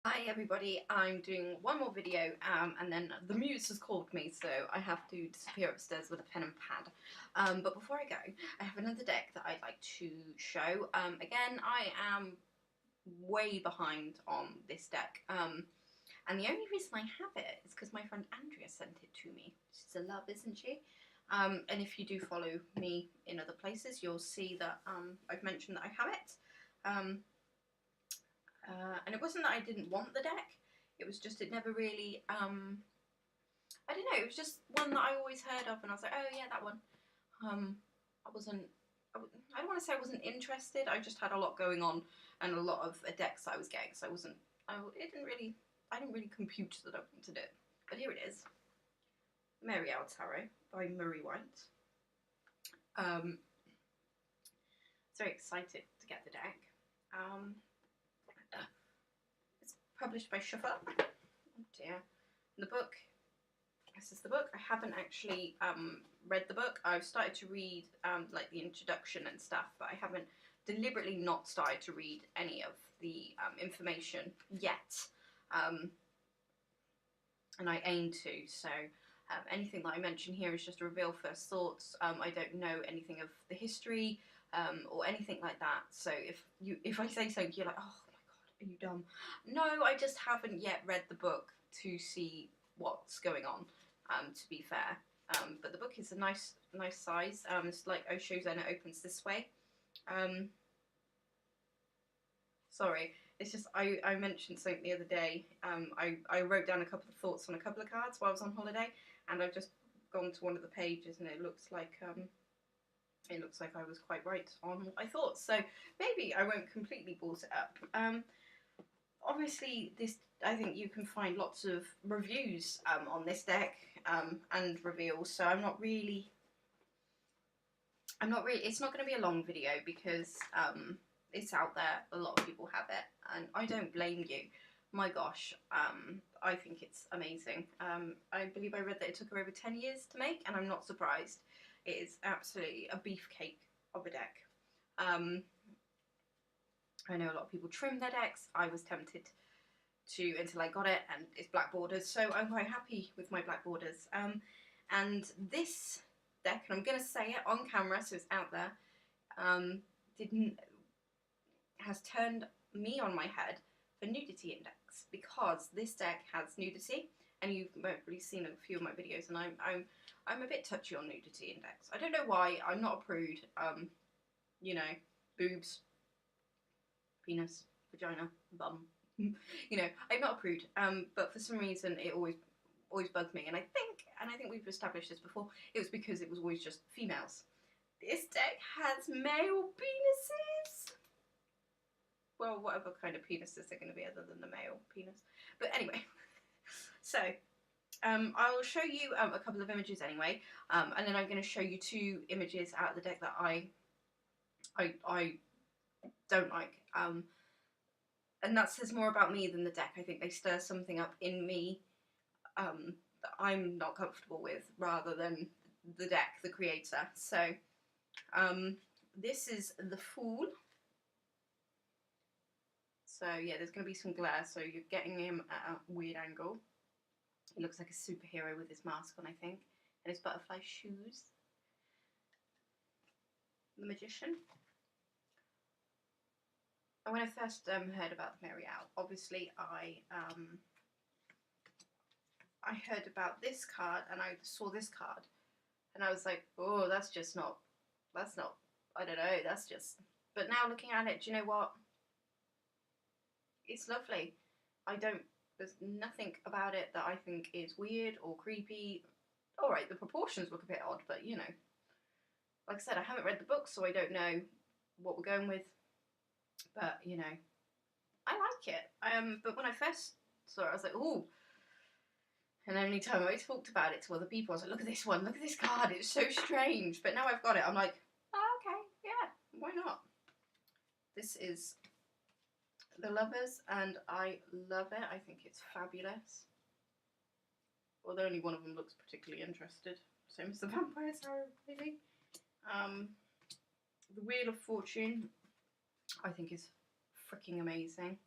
Hi everybody, I'm doing one more video and then the muse has called me, so I have to disappear upstairs with a pen and pad. But before I go, I have another deck that I'd like to show. Again, I am way behind on this deck, and the only reason I have it is because my friend Andrea sent it to me. She's a love, isn't she? And if you do follow me in other places, you'll see that I've mentioned that I have it. And it wasn't that I didn't want the deck, it was just it never really, I don't know, it was just one that I always heard of and I was like, oh yeah, that one. I wasn't, I don't want to say I wasn't interested, I just had a lot going on and a lot of decks that I was getting, so I didn't really compute that I wanted it. But here it is, Mary Owl Tarot by Murray White. Very excited to get the deck. Published by Shuffer. Oh dear. The book, this is the book. I haven't actually read the book. I've started to read like the introduction and stuff, but I haven't deliberately not started to read any of the information yet. And I aim to, so anything that I mention here is just a reveal first thoughts. I don't know anything of the history or anything like that, so if I say something you're like, oh, are you dumb? No, I just haven't yet read the book to see what's going on, to be fair. But the book is a nice size. It's like Osho's and it opens this way. Sorry, it's just I mentioned something the other day. I wrote down a couple of thoughts on a couple of cards while I was on holiday, and I've just gone to one of the pages and it looks like I was quite right on what I thought. So maybe I won't completely balls it up. Obviously, I think you can find lots of reviews on this deck and reveals, so I'm not really, it's not going to be a long video because it's out there, a lot of people have it, and I don't blame you. My gosh, I think it's amazing. I believe I read that it took her over 10 years to make, and I'm not surprised. It is absolutely a beefcake of a deck. I know a lot of people trim their decks. I was tempted to until I got it, and it's black borders, so I'm quite happy with my black borders. And this deck, and I'm going to say it on camera so it's out there, has turned me on my head for nudity index, because this deck has nudity, and you've probably seen a few of my videos, and I'm a bit touchy on nudity index. I don't know why. I'm not a prude. You know, boobs, penis, vagina, bum. You know, I'm not a prude. But for some reason, it always bugged me, and I think we've established this before. It was because it was always just females. This deck has male penises. Well, whatever kind of penises they're going to be other than the male penis. But anyway, so I'll show you a couple of images anyway, and then I'm going to show you two images out of the deck that I don't like. And that says more about me than the deck. I think they stir something up in me that I'm not comfortable with, rather than the deck, the creator. So this is the Fool. So yeah, there's going to be some glare, so you're getting him at a weird angle. He looks like a superhero with his mask on, I think, and his butterfly shoes. The Magician. And when I first heard about Mary Owl, obviously I heard about this card, and I saw this card, and I was like, oh, that's not, I don't know, that's just, but now looking at it, do you know what? It's lovely. There's nothing about it that I think is weird or creepy. Alright, the proportions look a bit odd, but you know, like I said, I haven't read the book, so I don't know what we're going with, but you know, I like it. But when I first saw it, I was like, ooh. And any time I talked about it to other people, I was like, look at this one, look at this card, it's so strange. But now I've got it, I'm like, oh, okay, yeah, why not? This is The Lovers, and I love it. I think it's fabulous. Although only one of them looks particularly interested. Same as the Vampire Tarot, really. The Wheel of Fortune, I think is freaking amazing.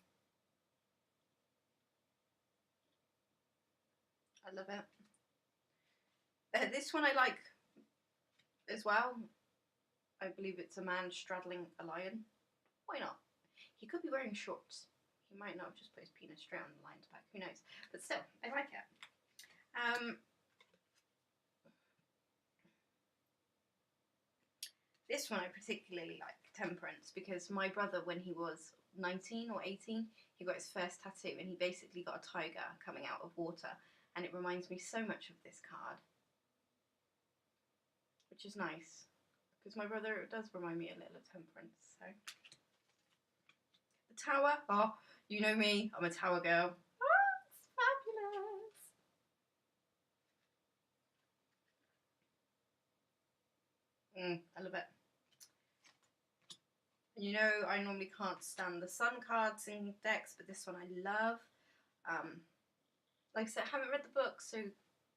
I love it. This one I like as well. I believe it's a man straddling a lion. Why not? He could be wearing shorts. He might not have just put his penis straight on the lion's back. Who knows? But still, I like it. This one I particularly like, Temperance, because my brother, when he was 19 or 18, he got his first tattoo and he basically got a tiger coming out of water, and it reminds me so much of this card, which is nice, because my brother does remind me a little of Temperance. So the tower, oh, you know me, I'm a tower girl. Oh, it's fabulous. I love it. You know, I normally can't stand the sun cards in decks, but this one I love. Like I said, I haven't read the book, so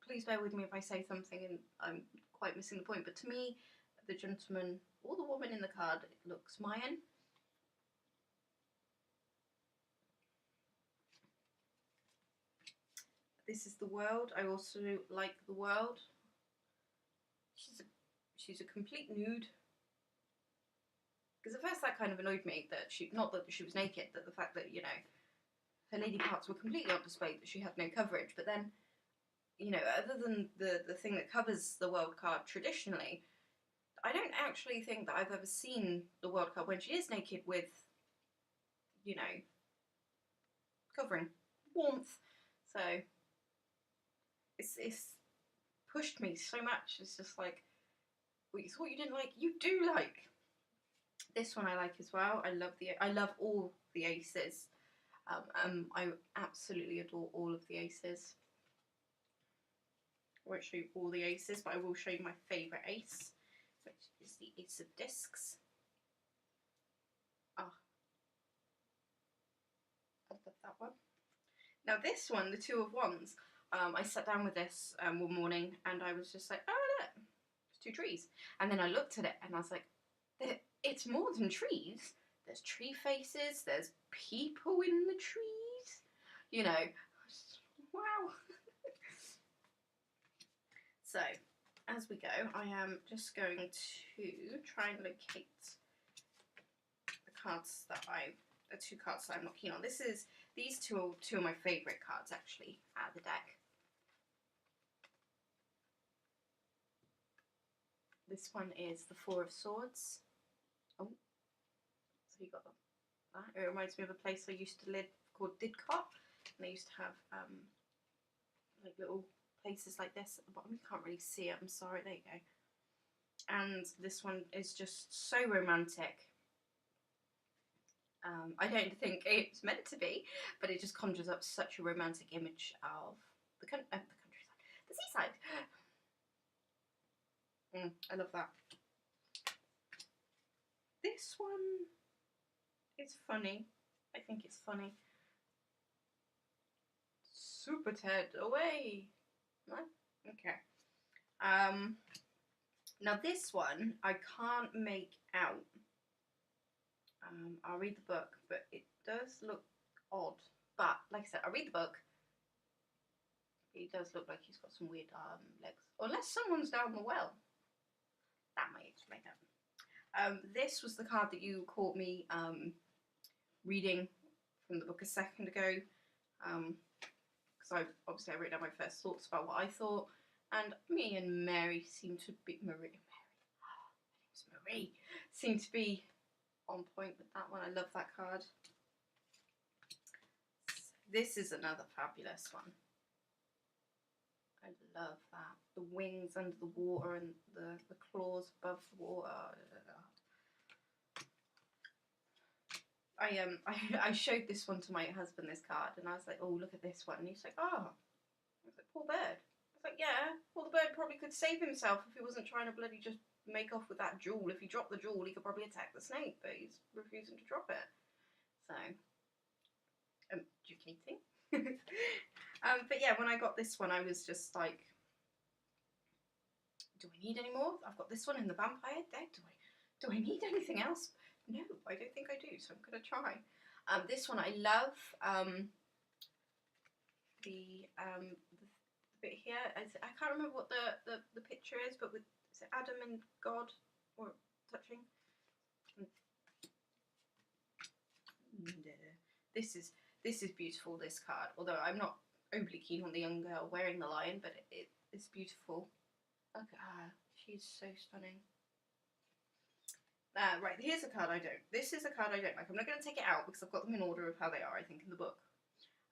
please bear with me if I say something and I'm quite missing the point. But to me, the gentleman or the woman in the card, it looks Mayan. This is the world. I also like the world. She's a complete nude. Because at first that kind of annoyed me, that not that she was naked, but the fact that, you know, her lady parts were completely on display, that she had no coverage. But then, you know, other than the thing that covers the world card traditionally, I don't actually think that I've ever seen the world card when she is naked with, you know, covering, warmth. So it's pushed me so much. It's just like, what you thought you didn't like, you do like. This one I like as well. I love all the aces. I absolutely adore all of the aces. I won't show you all the aces, but I will show you my favourite ace, which is the Ace of Discs. Ah, I love that one. Now this one, the Two of Wands, I sat down with this one morning and I was just like, oh look, it's two trees. And then I looked at it and I was like, it's more than trees. There's tree faces, there's people in the trees. You know, wow. So, as we go, I am just going to try and locate the cards the two cards that I'm not keen on. These two are two of my favourite cards actually out of the deck. This one is the Four of Swords. Oh, so you got that. It reminds me of a place I used to live called Didcot, and I used to have like little places like this at the bottom. You can't really see it, I'm sorry, there you go. And this one is just so romantic. I don't think it's meant to be, but it just conjures up such a romantic image of the countryside, the seaside. I love that. This one is funny. I think it's funny. Super Ted, away. No? Okay. Now this one I can't make out. I'll read the book, but it does look odd. But like I said, I'll read the book. He does look like he's got some weird legs. Unless someone's down the well. That might explain it. This was the card that you caught me reading from the book a second ago. Because I wrote down my first thoughts about what I thought. And me and Mary seem to be... Marie. Seem to be on point with that one. I love that card. This is another fabulous one. I love that. The wings under the water and the claws above the water. I showed this one to my husband, this card, and I was like, oh, look at this one. And he's like, oh. I was like, poor bird. I was like, yeah, well, the bird probably could save himself if he wasn't trying to bloody just make off with that jewel. If he dropped the jewel, he could probably attack the snake, but he's refusing to drop it. So, educating. But yeah, when I got this one, I was just like, do I need any more? I've got this one in the vampire deck. Do I need anything else? No, I don't think I do, so I'm going to try. This one I love. The bit here. I can't remember what the picture is, but with, is it Adam and God or touching? This is beautiful, this card. Although I'm not overly keen on the young girl wearing the lion, but it's beautiful. Look at her. She's so stunning. Right, here's a card I don't. This is a card I don't like. I'm not going to take it out because I've got them in order of how they are, I think, in the book.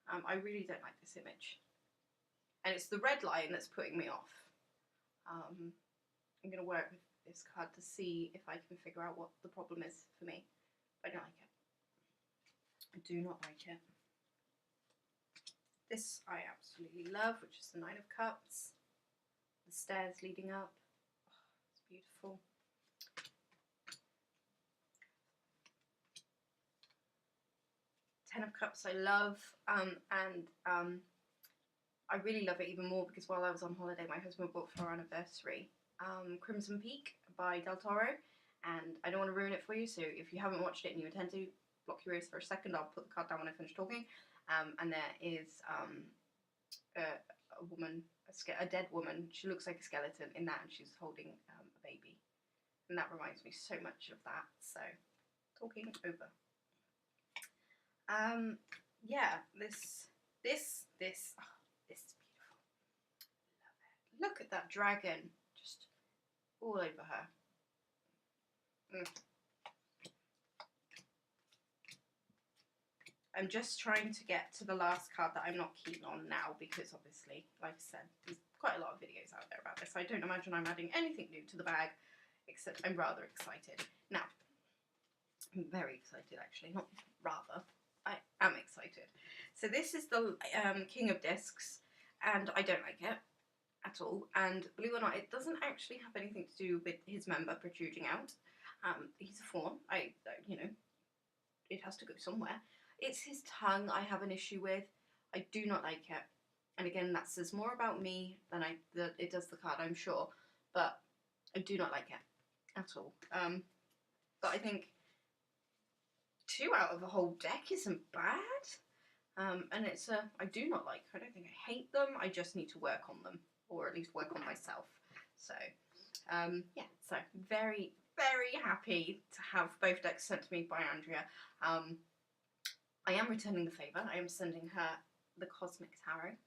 I really don't like this image. And it's the red lion that's putting me off. I'm going to work with this card to see if I can figure out what the problem is for me. But I don't like it. I do not like it. This I absolutely love, which is the Nine of Cups. The stairs leading up. Oh, it's beautiful. Ten of Cups I love, and I really love it even more because while I was on holiday, my husband bought for our anniversary Crimson Peak by Del Toro, and I don't want to ruin it for you, so if you haven't watched it and you intend to, block your ears for a second. I'll put the card down when I finish talking. And there is a woman, a dead woman. She looks like a skeleton in that, and she's holding a baby, and that reminds me so much of that. So, talking over. Yeah, this is beautiful. Love it. Look at that dragon, just all over her. I'm just trying to get to the last card that I'm not keen on now because obviously, like I said, there's quite a lot of videos out there about this. I don't imagine I'm adding anything new to the bag, except I'm rather excited. Now, I'm very excited actually, not rather. I am excited. So this is the King of Discs, and I don't like it at all. And believe it or not, it doesn't actually have anything to do with his member protruding out. He's a fawn. You know, it has to go somewhere. It's his tongue I have an issue with. I do not like it. And again, that says more about me than it does the card, I'm sure. But I do not like it at all. But I think 2 out of a whole deck isn't bad. And it's I do not like. I don't think I hate them. I just need to work on them, or at least work on myself. So, yeah. So very, very happy to have both decks sent to me by Andrea. I am returning the favour. I am sending her the Cosmic Tarot.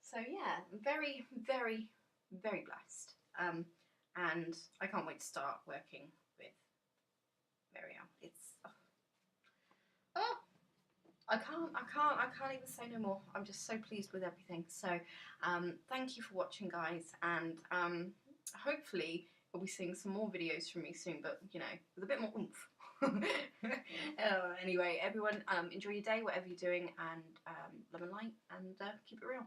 So yeah, very, very, very blessed. And I can't wait to start working with Miriam. It's I can't even say no more. I'm just so pleased with everything. So thank you for watching, guys, and hopefully we'll be seeing some more videos from me soon, but you know, with a bit more oomph. Anyway, everyone, enjoy your day, whatever you're doing, and love and light, and keep it real.